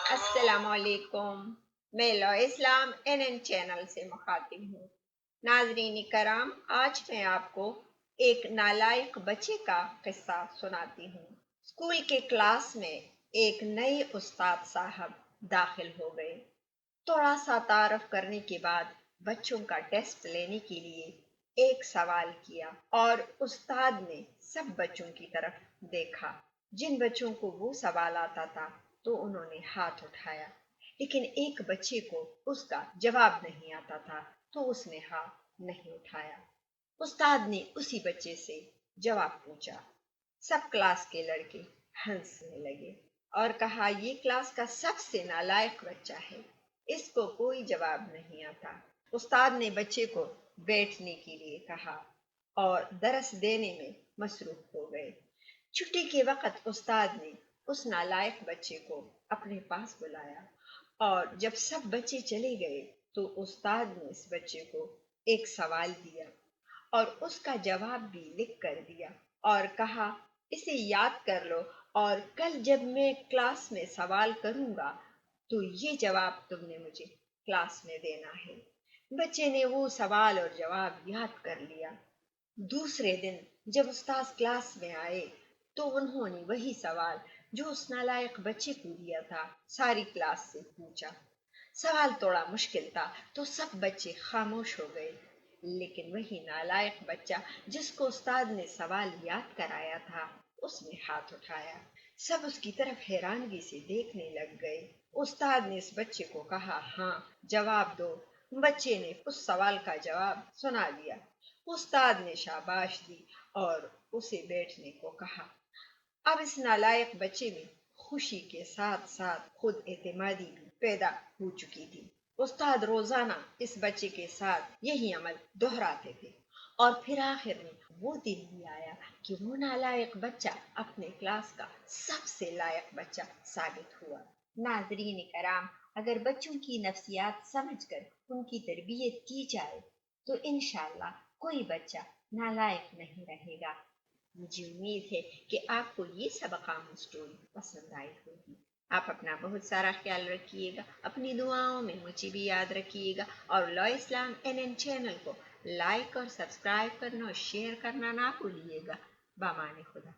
अस्सलाम वालेकुम। मैं लॉ इस्लाम एन चैनल से मुखातिब हूँ। नाजरीन कराम, आज मैं आपको एक नालायक बच्चे का किस्सा सुनाती हूँ। स्कूल के क्लास में एक नए उस्ताद साहब दाखिल हो गए। थोड़ा सा तारफ करने के बाद बच्चों का टेस्ट लेने के लिए एक सवाल किया और उस्ताद ने सब बच्चों की तरफ देखा। जिन बच्चों को वो सवाल आता था तो उन्होंने हाथ उठाया, लेकिन एक बच्चे को उसका जवाब नहीं आता था तो उसने हाथ नहीं उठाया। उस्ताद ने उसी बच्चे से जवाब पूछा। सब क्लास के लड़के हंसने लगे और कहा, ये क्लास का सबसे नालायक बच्चा है, इसको कोई जवाब नहीं आता। उस्ताद ने बच्चे को बैठने के लिए कहा और दरस देने में मसरूफ हो गए। छुट्टी के वक्त उस्ताद ने उस नालायक बच्चे को अपने पास बुलाया और जब सब बच्चे चले गए तो उस्ताद ने इस बच्चे को एक सवाल दिया और उसका जवाब भी लिख कर दिया और कहा, इसे याद कर लो और कल जब मैं क्लास में सवाल करूंगा तो ये जवाब तुमने मुझे क्लास में देना है। बच्चे ने वो सवाल और जवाब याद कर लिया। दूसरे दिन जब उस्ताद क्लास में आए तो उन्होंने वही सवाल जो उस नालायक बच्चे को दिया था सारी क्लास से पूछा। सवाल थोड़ा मुश्किल था तो सब बच्चे खामोश हो गए, लेकिन वही नालायक बच्चा जिसको उस्ताद ने सवाल याद कराया था उसने हाथ उठाया। सब उसकी तरफ हैरानगी से देखने लग गए। उस्ताद ने इस बच्चे को कहा, हाँ जवाब दो। बच्चे ने उस सवाल का जवाब सुना दिया। उस्ताद ने शाबाश दी और उसे बैठने को कहा। अब इस नालायक बच्चे में खुशी के साथ साथ खुद एतमादी भी पैदा हो चुकी थी। उस्ताद रोजाना इस बच्चे के साथ यही अमल दोहराते थे और फिर आखिर में वो दिन भी आया कि वो नालायक बच्चा अपने क्लास का सबसे लायक बच्चा साबित हुआ। नाजरीन कराम, अगर बच्चों की नफ्सियात समझकर उनकी तरबियत की जाए तो इंशाअल्लाह कोई बच्चा नालायक नहीं रहेगा। मुझे उम्मीद है कि आपको ये सबक आमूज स्टोरी पसंद आई होगी। आप अपना बहुत सारा ख्याल रखिएगा, अपनी दुआओं में मुझे भी याद रखिएगा और लॉ इस्लाम एन चैनल को लाइक और सब्सक्राइब करना और शेयर करना ना भूलिएगा। बामाने खुदा।